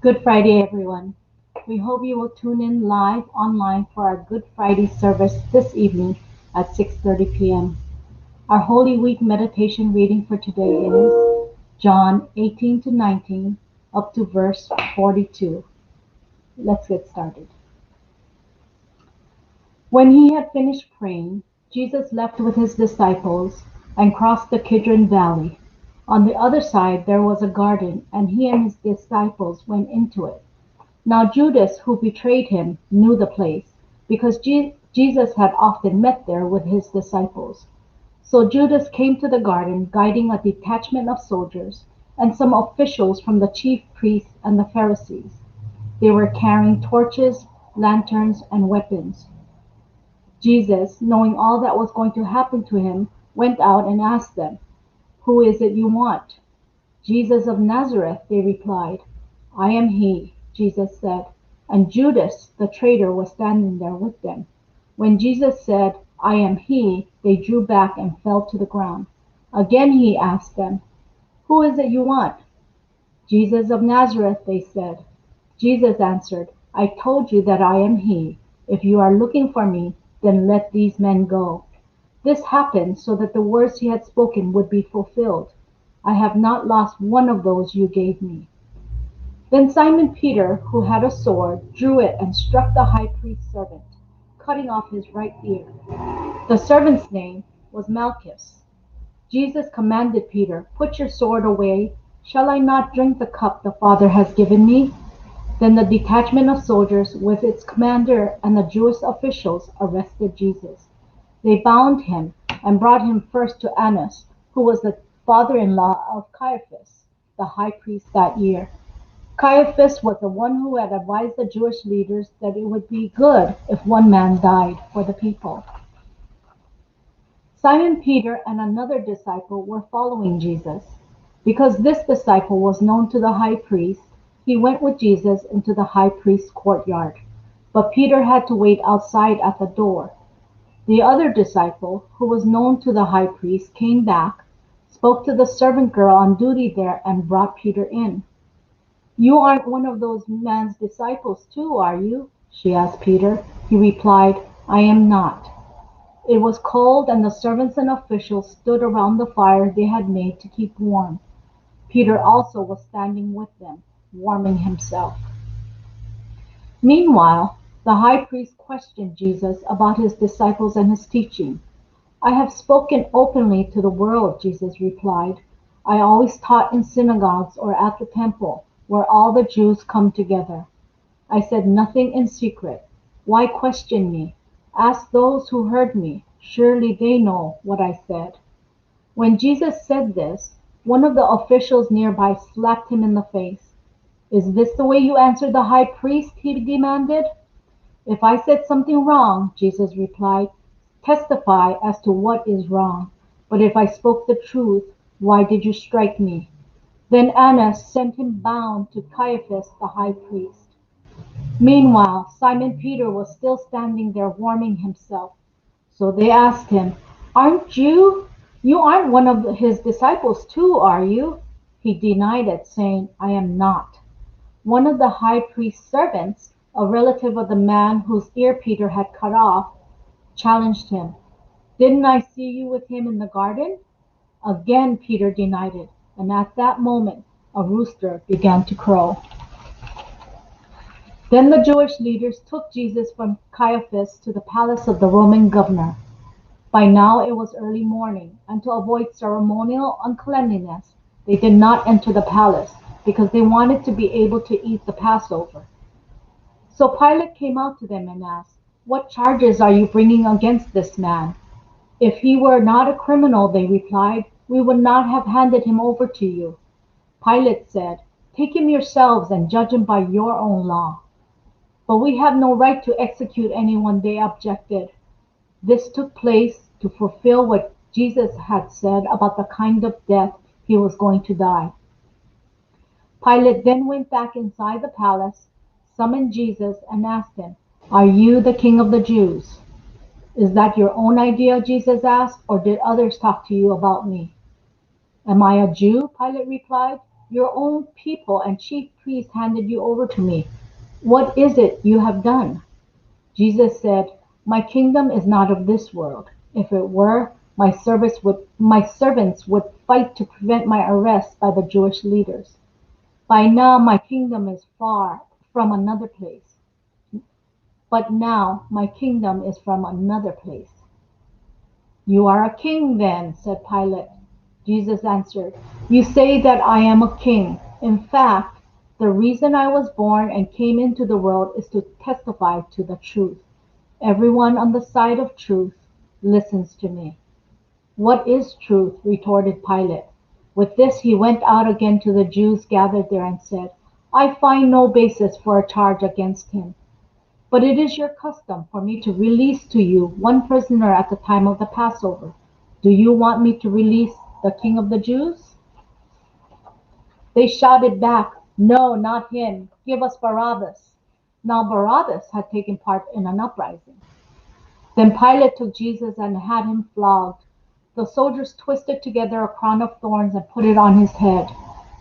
Good Friday, everyone. We hope you will tune in live online for our Good Friday service this evening at 6:30 p.m. Our Holy Week meditation reading for today is John 18 to 19 up to verse 42. Let's get started. When he had finished praying, Jesus left with his disciples and crossed the Kidron Valley. On the other side there was a garden, and he and his disciples went into it. Now Judas, who betrayed him, knew the place, because Jesus had often met there with his disciples. So Judas came to the garden, guiding a detachment of soldiers and some officials from the chief priests and the Pharisees. They were carrying torches, lanterns, and weapons. Jesus, knowing all that was going to happen to him, went out and asked them, "Who is it you want?" "Jesus of Nazareth," they replied. "I am he," Jesus said, and Judas the traitor was standing there with them. When Jesus said, "I am he," they drew back and fell to the ground. Again he asked them, "Who is it you want?" "Jesus of Nazareth," they said. Jesus answered, "I told you that I am he. If you are looking for me, then let these men go." This happened so that the words he had spoken would be fulfilled. "I have not lost one of those you gave me." Then Simon Peter, who had a sword, drew it and struck the high priest's servant, cutting off his right ear. The servant's name was Malchus. Jesus commanded Peter, "Put your sword away. Shall I not drink the cup the Father has given me?" Then the detachment of soldiers, with its commander and the Jewish officials, arrested Jesus. They bound him and brought him first to Annas, who was the father-in-law of Caiaphas, the high priest that year. Caiaphas was the one who had advised the Jewish leaders that it would be good if one man died for the people. Simon Peter and another disciple were following Jesus. Because this disciple was known to the high priest, he went with Jesus into the high priest's courtyard. But Peter had to wait outside at the door. The other disciple, who was known to the high priest, came back, spoke to the servant girl on duty there, and brought Peter in. "You aren't one of those man's disciples too, are you?" she asked Peter. He replied, "I am not." It was cold, and the servants and officials stood around the fire they had made to keep warm. Peter also was standing with them, warming himself. Meanwhile, the high priest questioned Jesus about his disciples and his teaching. "I have spoken openly to the world," Jesus replied. "I always taught in synagogues or at the temple, where all the Jews come together. I said nothing in secret. Why question me? Ask those who heard me. Surely they know what I said." When Jesus said this, one of the officials nearby slapped him in the face. "Is this the way you answer the high priest?" he demanded. "If I said something wrong," Jesus replied, "testify as to what is wrong. But if I spoke the truth, why did you strike me?" Then Annas sent him bound to Caiaphas the high priest. Meanwhile, Simon Peter was still standing there warming himself. So they asked him, You aren't one of his disciples too, are you?" He denied it, saying, "I am not." One of the high priest's servants, a relative of the man whose ear Peter had cut off, challenged him. "Didn't I see you with him in the garden?" Again Peter denied it, and at that moment a rooster began to crow. Then the Jewish leaders took Jesus from Caiaphas to the palace of the Roman governor. By now it was early morning, and to avoid ceremonial uncleanliness, they did not enter the palace, because they wanted to be able to eat the Passover. So Pilate came out to them and asked, "What charges are you bringing against this man?" "If he were not a criminal," they replied, "we would not have handed him over to you." Pilate said, "Take him yourselves and judge him by your own law." "But we have no right to execute anyone," they objected. This took place to fulfill what Jesus had said about the kind of death he was going to die. Pilate then went back inside the palace, summoned Jesus, and asked him, "Are you the king of the Jews?" "Is that your own idea?" Jesus asked, "or did others talk to you about me?" "Am I a Jew?" Pilate replied. Your own people and chief priests handed you over to me. What is it you have done?" Jesus said, "My kingdom is not of this world. If it were, my servants would fight to prevent my arrest by the Jewish leaders. By now my kingdom is far from another place. But now my kingdom is from another place." "You are a king then," said Pilate. Jesus answered, "You say that I am a king. In fact, the reason I was born and came into the world is to testify to the truth. Everyone on the side of truth listens to me." "What is truth?" retorted Pilate. With this he went out again to the Jews gathered there and said, "I find no basis for a charge against him. But it is your custom for me to release to you one prisoner at the time of the Passover. Do you want me to release the King of the Jews?" They shouted back, "No, not him. Give us Barabbas." Now Barabbas had taken part in an uprising. Then Pilate took Jesus and had him flogged. The soldiers twisted together a crown of thorns and put it on his head.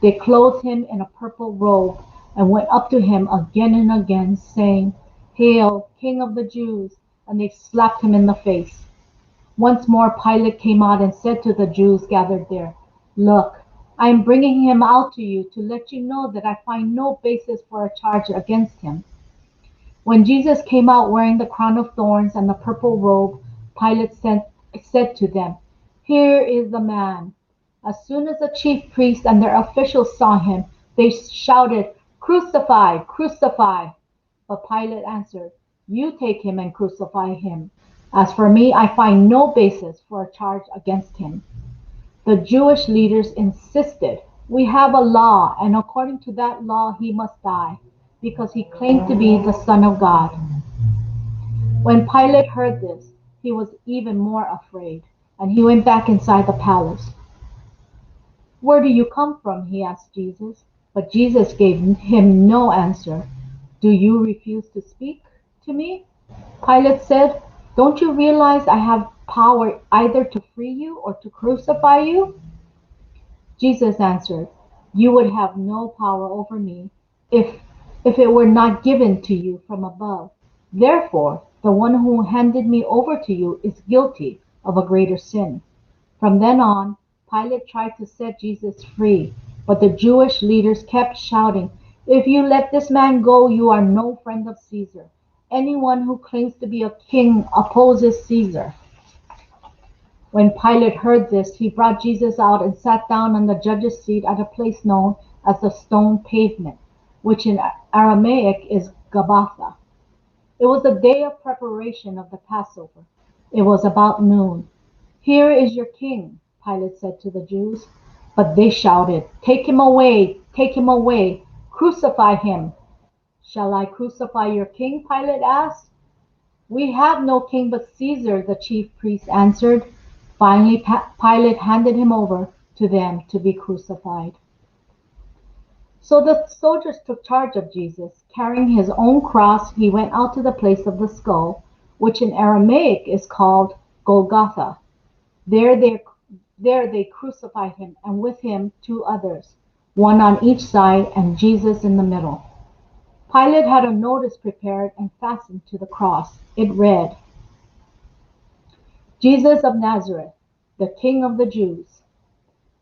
They clothed him in a purple robe and went up to him again and again, saying, "Hail, King of the Jews!" And they slapped him in the face. Once more Pilate came out and said to the Jews gathered there, "Look, I am bringing him out to you to let you know that I find no basis for a charge against him." When Jesus came out wearing the crown of thorns and the purple robe, Pilate said to them, "Here is the man." As soon as the chief priests and their officials saw him, they shouted, "Crucify! Crucify!" But Pilate answered, "You take him and crucify him. As for me, I find no basis for a charge against him." The Jewish leaders insisted, "We have a law, and according to that law he must die, because he claimed to be the Son of God." When Pilate heard this, he was even more afraid, and he went back inside the palace. "Where do you come from?" he asked Jesus. But Jesus gave him no answer. "Do you refuse to speak to me?" Pilate said. "Don't you realize I have power either to free you or to crucify you?" Jesus answered, "You would have no power over me if it were not given to you from above. Therefore, the one who handed me over to you is guilty of a greater sin." From then on, Pilate tried to set Jesus free, but the Jewish leaders kept shouting, "If you let this man go, you are no friend of Caesar. Anyone who claims to be a king opposes Caesar." When Pilate heard this, he brought Jesus out and sat down on the judge's seat at a place known as the Stone Pavement, which in Aramaic is Gabbatha. It was the day of preparation of the Passover. It was about noon. "Here is your king," Pilate said to the Jews. But they shouted, "Take him away! Take him away! Crucify him!" "Shall I crucify your king?" Pilate asked. "We have no king but Caesar," the chief priests answered. Finally Pilate handed him over to them to be crucified. So the soldiers took charge of Jesus. Carrying his own cross, he went out to the place of the skull, which in Aramaic is called Golgotha. There they, there they crucified him, and with him two others, one on each side and Jesus in the middle. Pilate had a notice prepared and fastened to the cross. It read, "Jesus of Nazareth, the King of the Jews."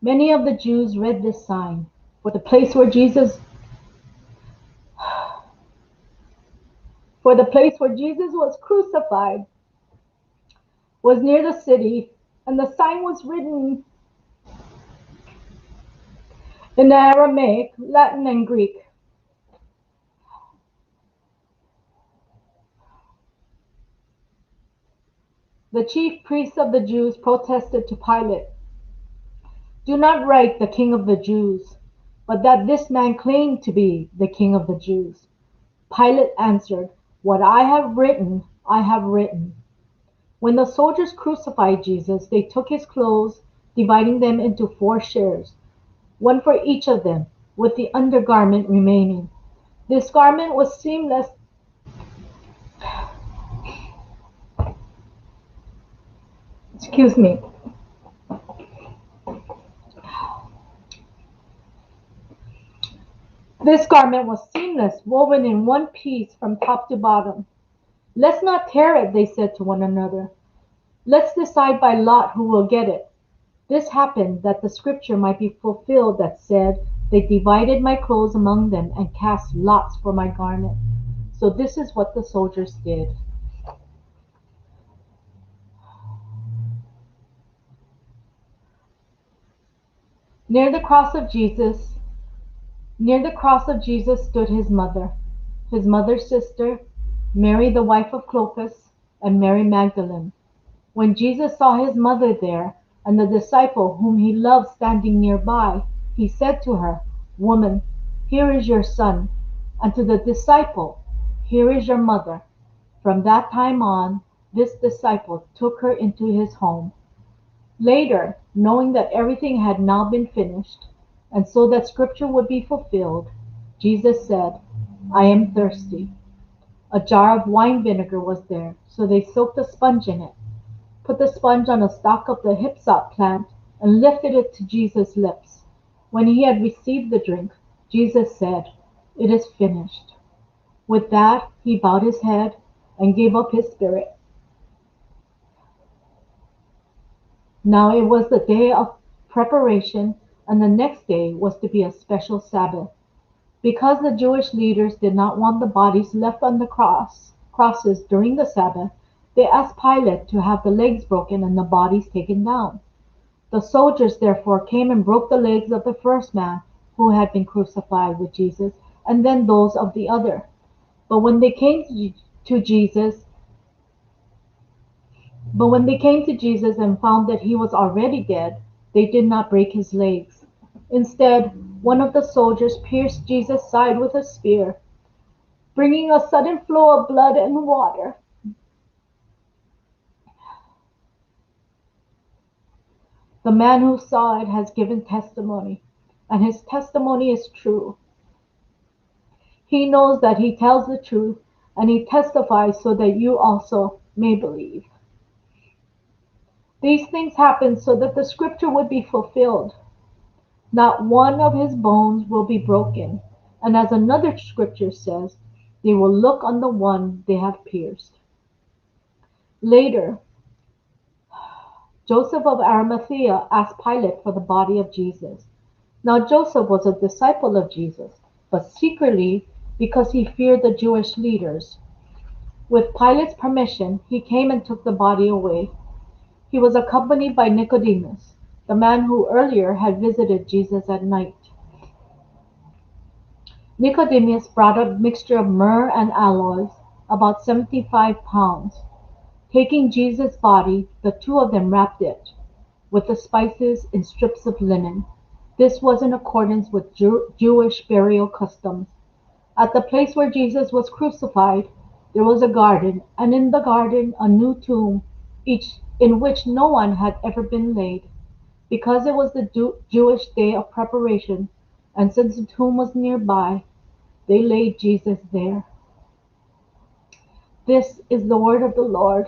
Many of the Jews read this sign, for the place where Jesus was crucified was near the city, and the sign was written in Aramaic, Latin, and Greek. The chief priests of the Jews protested to Pilate, "Do not write the King of the Jews, but that this man claimed to be the King of the Jews." Pilate answered, "What I have written, I have written." When the soldiers crucified Jesus, they took his clothes, dividing them into 4 shares, one for each of them, with the undergarment remaining. This garment was seamless. Excuse me. This garment was seamless, woven in one piece from top to bottom. Let's not tear it, they said to one another. Let's decide by lot who will get it. This happened that the scripture might be fulfilled that said, they divided my clothes among them and cast lots for my garment. So this is what the soldiers did. Near the cross of Jesus, Near the cross of Jesus stood his mother's sister, Mary the wife of Clopas, and Mary Magdalene. When Jesus saw his mother there, and the disciple whom he loved standing nearby, he said to her, Woman, here is your son, and to the disciple, Here is your mother. From that time on, this disciple took her into his home. Later, knowing that everything had now been finished, and so that scripture would be fulfilled, Jesus said, I am thirsty. A jar of wine vinegar was there, so they soaked a sponge in it, put the sponge on a stalk of the hyssop plant, and lifted it to Jesus' lips. When he had received the drink, Jesus said, It is finished. With that, he bowed his head and gave up his spirit. Now it was the day of preparation, and the next day was to be a special Sabbath. Because the Jewish leaders did not want the bodies left on the crosses during the Sabbath, they asked Pilate to have the legs broken and the bodies taken down. The soldiers therefore came and broke the legs of the first man who had been crucified with Jesus, and then those of the other. But when they came to Jesus, but when they came to Jesus and found that he was already dead, they did not break his legs. Instead, one of the soldiers pierced Jesus' side with a spear, bringing a sudden flow of blood and water. The man who saw it has given testimony, and his testimony is true. He knows that he tells the truth, and he testifies so that you also may believe. These things happened so that the scripture would be fulfilled. Not one of his bones will be broken. And as another scripture says, they will look on the one they have pierced. Later, Joseph of Arimathea asked Pilate for the body of Jesus. Now Joseph was a disciple of Jesus, but secretly because he feared the Jewish leaders. With Pilate's permission, he came and took the body away. He was accompanied by Nicodemus, the man who earlier had visited Jesus at night. Nicodemus brought a mixture of myrrh and aloes, about 75 pounds. Taking Jesus' body, the two of them wrapped it with the spices in strips of linen. This was in accordance with Jewish burial customs. At the place where Jesus was crucified, there was a garden, and in the garden a new tomb, each in which no one had ever been laid. Because it was the Jewish day of preparation, and since the tomb was nearby, they laid Jesus there. This is the word of the Lord.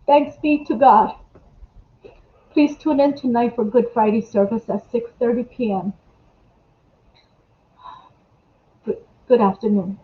Thanks be to God. Please tune in tonight for Good Friday service at 6:30 p.m. Good afternoon.